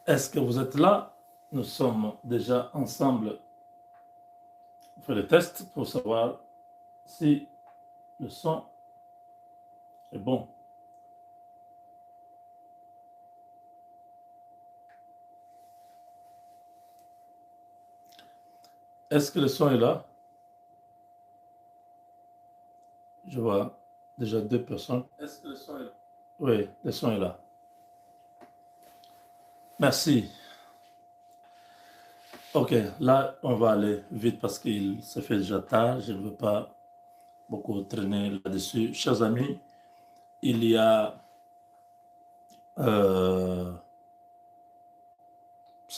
Est-ce que vous êtes là? Nous sommes déjà ensemble. On fait le test pour savoir si le son est bon. Est-ce que le son est là? Je vois déjà 2 personnes. Est-ce que le son est là? Oui, le son est là. Merci. Ok, là, on va aller vite parce qu'il se fait déjà tard. Je ne veux pas beaucoup traîner là-dessus. Chers amis, il y a ce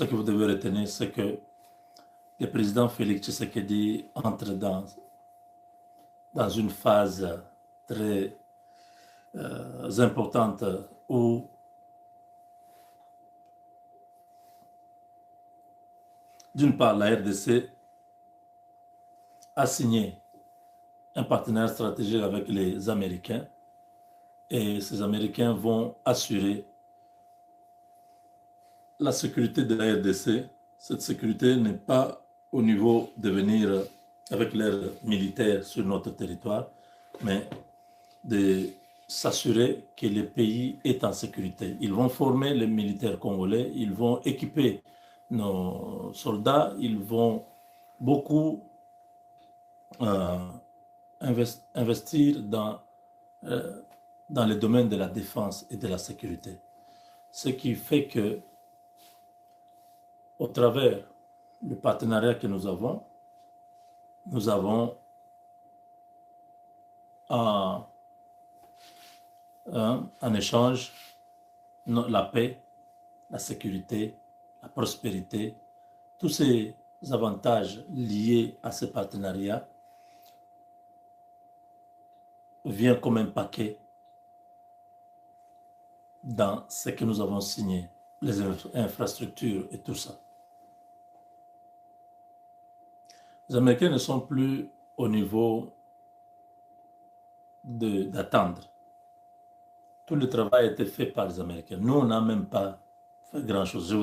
que vous devez retenir, c'est que le président Félix Tshisekedi entre dans une phase très importante où d'une part la RDC a signé un partenariat stratégique avec les Américains et ces Américains vont assurer la sécurité de la RDC. Cette sécurité n'est pas au niveau de venir avec l'air militaire sur notre territoire, mais de s'assurer que le pays est en sécurité. Ils vont former les militaires congolais, ils vont équiper nos soldats, ils vont beaucoup euh, investir dans le domaine de la défense et de la sécurité. Ce qui fait que, au travers du partenariat que nous avons en échange la paix, la sécurité, la prospérité, tous ces avantages liés à ce partenariat viennent comme un paquet dans ce que nous avons signé, les infrastructures et tout ça. Les Américains ne sont plus au niveau d'attendre. Tout le travail a été fait par les Américains. Nous, on n'a même pas fait grand-chose. Je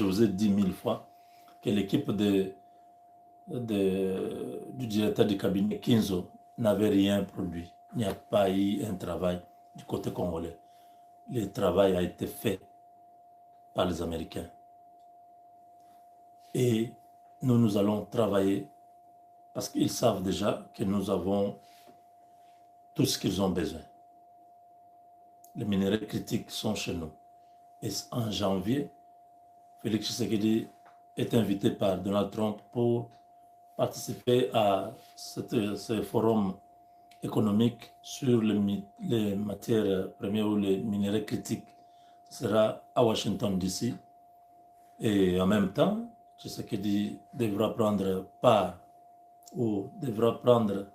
vous ai dit 1000 fois que l'équipe du directeur du cabinet Kinzo n'avait rien produit. Il n'y a pas eu un travail du côté congolais. Le travail a été fait par les Américains. Et nous allons travailler parce qu'ils savent déjà que nous avons tout ce qu'ils ont besoin. Les minerais critiques sont chez nous. Et en janvier, Félix Tshisekedi est invité par Donald Trump pour participer à ce forum économique sur les matières premières ou les minerais critiques. Ce sera à Washington, D.C. Et en même temps, Tshisekedi devra prendre part ou devra prendre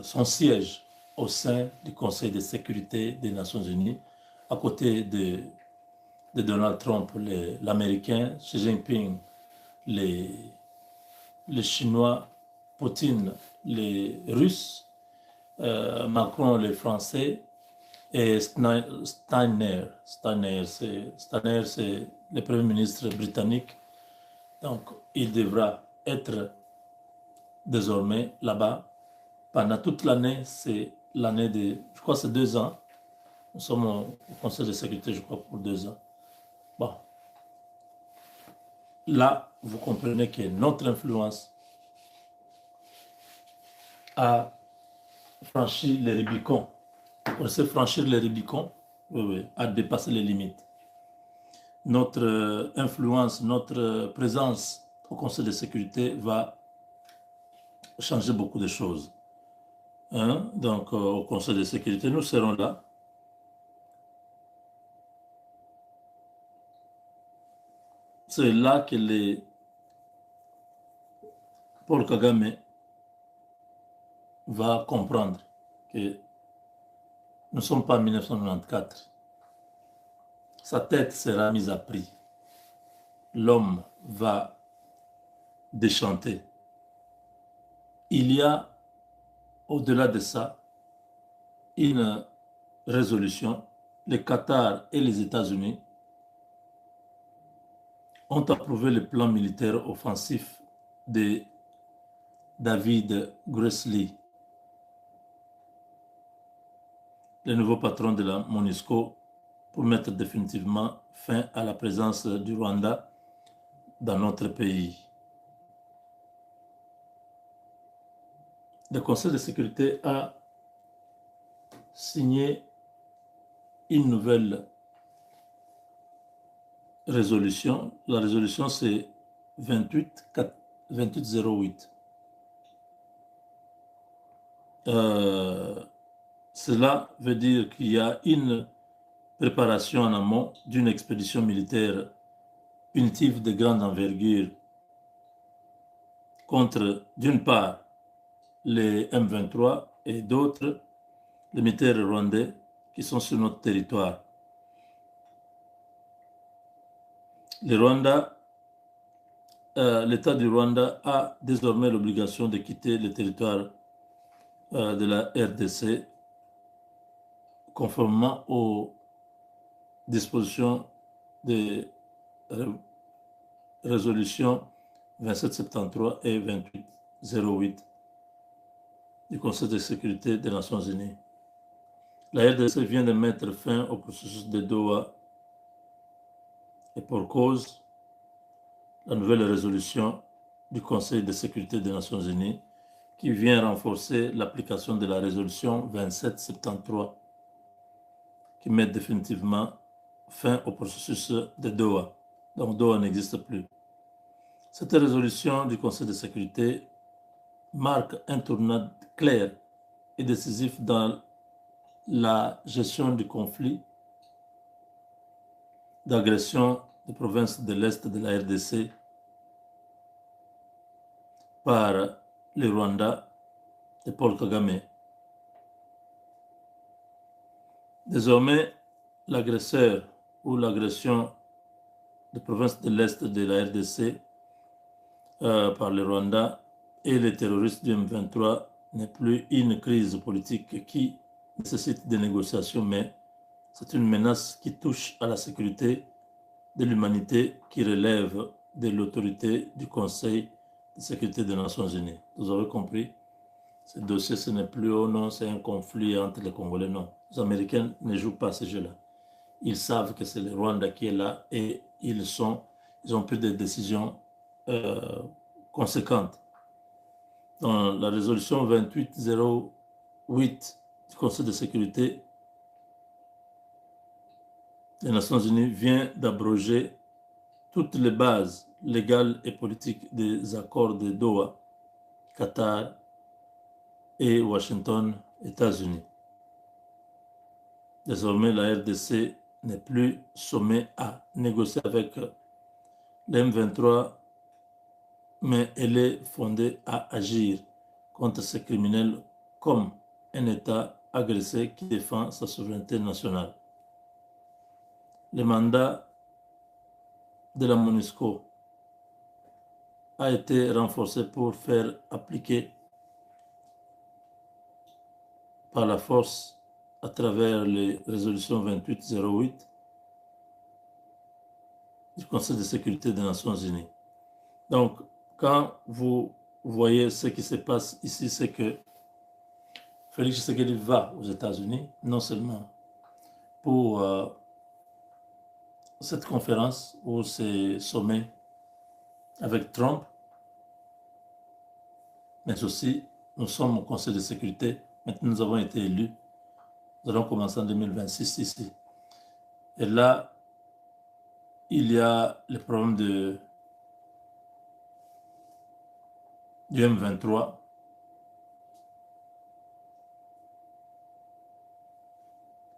son siège au sein du Conseil de sécurité des Nations Unies, à côté de Donald Trump, l'Américain, Xi Jinping, les Chinois, Poutine, les Russes, Macron, les Français, et Steiner. Steiner, c'est le Premier ministre britannique. Donc, il devra être désormais là-bas pendant toute l'année. C'est l'année de, je crois, c'est 2 ans. Nous sommes au Conseil de sécurité, je crois, pour 2 ans. Bon. Là, vous comprenez que notre influence a franchi les Rubicons. On sait franchir les Rubicons, oui, oui, à dépasser les limites. Notre influence, notre présence au Conseil de sécurité va changer beaucoup de choses. Hein? Donc, au Conseil de sécurité, nous serons là. C'est là que Paul Kagame va comprendre que nous ne sommes pas en 1994. Sa tête sera mise à prix. L'homme va déchanter. Il y a, au-delà de ça, une résolution, le Qatar et les États-Unis ont approuvé le plan militaire offensif de David Gressly, le nouveau patron de la MONUSCO, pour mettre définitivement fin à la présence du Rwanda dans notre pays. Le Conseil de sécurité a signé une nouvelle résolution. La résolution, c'est 2808. Cela veut dire qu'il y a une préparation en amont d'une expédition militaire punitive de grande envergure contre, d'une part, les M23 et d'autres, les militaires rwandais qui sont sur notre territoire. L'État du Rwanda a désormais l'obligation de quitter le territoire de la RDC conformément aux dispositions de résolution 2773 et 2808 du Conseil de sécurité des Nations Unies. La RDC vient de mettre fin au processus de Doha et pour cause, la nouvelle résolution du Conseil de sécurité des Nations Unies qui vient renforcer l'application de la résolution 2773 qui met définitivement fin au processus de Doha. Donc Doha n'existe plus. Cette résolution du Conseil de sécurité marque un tournant clair et décisif dans la gestion du conflit d'agression des provinces de l'Est de la RDC par le Rwanda de Paul Kagame. Désormais, l'agresseur ou l'agression des provinces de l'Est de la RDC par le Rwanda et les terroristes du M23 n'est plus une crise politique qui nécessite des négociations, mais c'est une menace qui touche à la sécurité de l'humanité qui relève de l'autorité du Conseil de sécurité des Nations Unies. Vous avez compris? Ce dossier, ce n'est plus, oh non, c'est un conflit entre les Congolais, non. Les Américains ne jouent pas ce jeu-là. Ils savent que c'est le Rwanda qui est là et ils ont pris des décisions conséquentes. Dans la résolution 2808 du Conseil de sécurité des Nations Unies vient d'abroger toutes les bases légales et politiques des accords de Doha, Qatar et Washington, États-Unis. Désormais, la RDC n'est plus sommée à négocier avec l'M23, mais elle est fondée à agir contre ces criminels comme un État agressé qui défend sa souveraineté nationale. Le mandat de la MONUSCO a été renforcé pour faire appliquer par la force à travers les résolutions 2808 du Conseil de sécurité des Nations Unies. Donc, quand vous voyez ce qui se passe ici, c'est que Félix Tshisekedi va aux États-Unis, non seulement pour cette conférence ou ces sommets avec Trump, mais aussi nous sommes au Conseil de sécurité. Maintenant, nous avons été élus. Nous allons commencer en 2026 ici. Et là, il y a le problème du M23.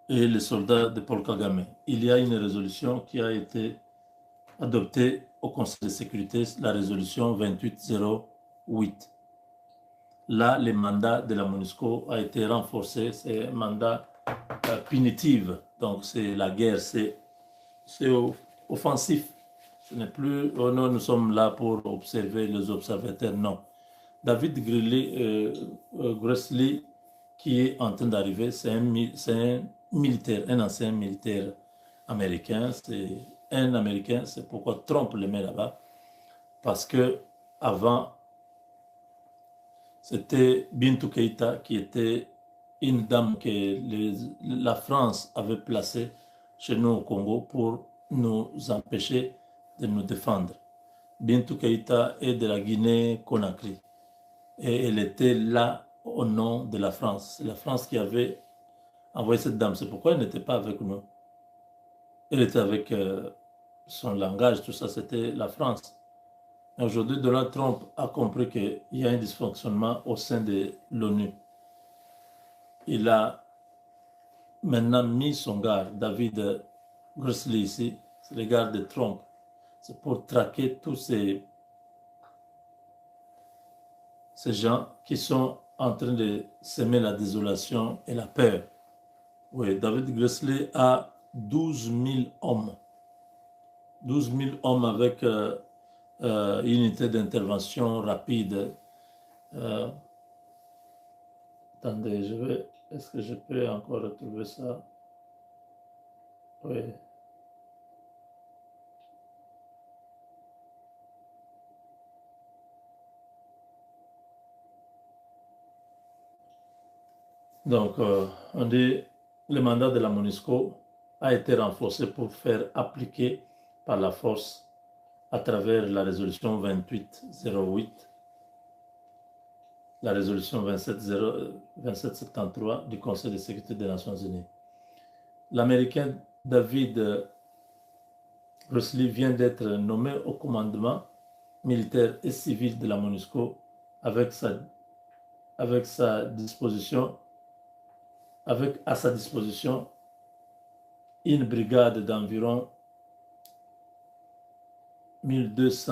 Et les soldats de Paul Kagame. Il y a une résolution qui a été adoptée au Conseil de sécurité, la résolution 2808. Là, le mandat de la MONUSCO a été renforcé. C'est un mandat punitif. Donc, c'est la guerre, c'est offensif. Ce n'est plus, oh non, nous sommes là pour observer les observateurs. Non. David Gressly, qui est en train d'arriver, c'est un militaire, un ancien militaire américain. C'est un Américain, c'est pourquoi Trump le met là-bas. Parce que avant, c'était Bintou Keïta qui était une dame que la France avait placée chez nous au Congo pour nous empêcher de nous défendre. Bintou Keïta est de la Guinée-Conakry. Et elle était là au nom de la France. C'est la France qui avait envoyé cette dame. C'est pourquoi elle n'était pas avec nous. Elle était avec son langage, tout ça, c'était la France. Aujourd'hui, Donald Trump a compris qu'il y a un dysfonctionnement au sein de l'ONU. Il a maintenant mis son gars, David Grassley ici, c'est le gars de Trump. C'est pour traquer tous ces gens qui sont en train de semer la désolation et la peur. Oui, David Grassley a 12 000 hommes. 12 000 hommes avec une unité d'intervention rapide. Attendez, est-ce que je peux encore retrouver ça? Oui. Donc, on dit le mandat de la MONUSCO a été renforcé pour faire appliquer par la force à travers la résolution 2808, la résolution 2773 du Conseil de sécurité des Nations Unies. L'Américain David Grassley vient d'être nommé au commandement militaire et civil de la MONUSCO avec à sa disposition une brigade d'environ 12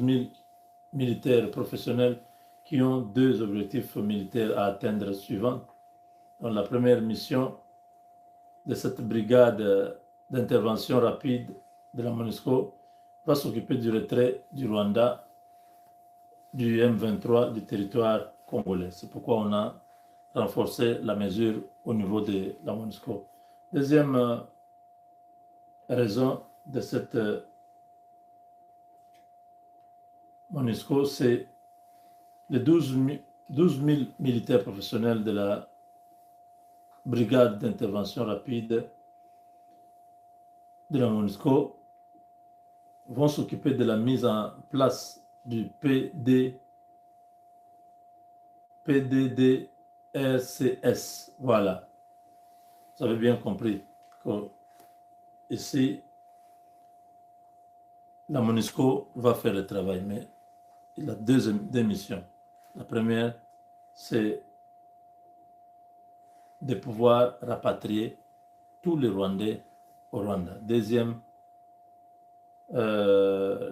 000 militaires professionnels qui ont deux objectifs militaires à atteindre suivants. Donc, la première mission de cette brigade d'intervention rapide de la MONUSCO va s'occuper du retrait du Rwanda du M23 du territoire congolais. C'est pourquoi on a renforcé la mesure au niveau de la MONUSCO. Deuxième raison de cette MONUSCO, c'est les 12 000 militaires professionnels de la brigade d'intervention rapide de la MONUSCO vont s'occuper de la mise en place du PDDRCS. Voilà. Vous avez bien compris que ici, la MONUSCO va faire le travail, mais il a deux missions. La première, c'est de pouvoir rapatrier tous les Rwandais au Rwanda. Le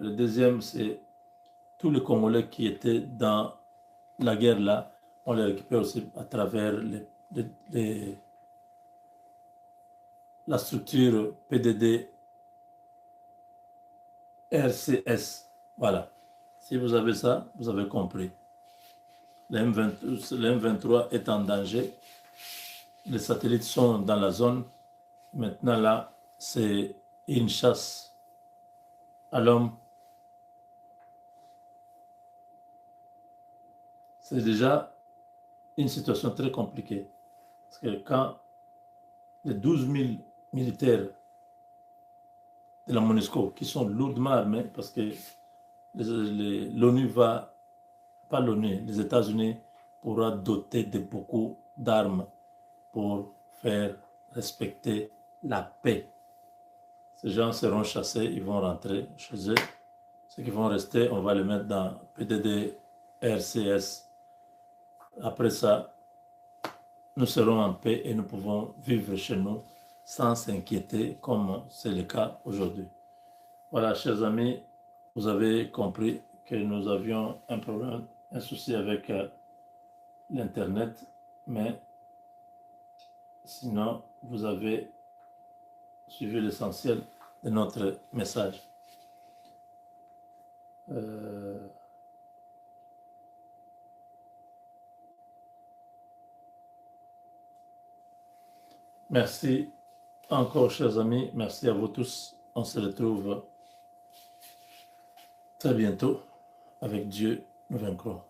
deuxième, c'est tous les Congolais qui étaient dans la guerre là, on les récupère aussi à travers la structure PDD RCS. Voilà. Si vous avez ça, vous avez compris. Le M23 est en danger. Les satellites sont dans la zone. Maintenant là, c'est une chasse à l'homme. C'est déjà une situation très compliquée. Parce que quand les 12 000 militaires de la MONUSCO, qui sont lourdement armés, parce que l'ONU va, pas l'ONU, les États-Unis pourra doter de beaucoup d'armes pour faire respecter la paix. Ces gens seront chassés, ils vont rentrer chez eux. Ceux qui vont rester, on va les mettre dans PDD, RCS. Après ça, nous serons en paix et nous pouvons vivre chez nous sans s'inquiéter comme c'est le cas aujourd'hui. Voilà, chers amis, vous avez compris que nous avions un problème, un souci avec l'Internet, mais sinon, vous avez suivi l'essentiel de notre message. Merci encore, chers amis. Merci à vous tous. On se retrouve très bientôt. Avec Dieu, nous vaincrons.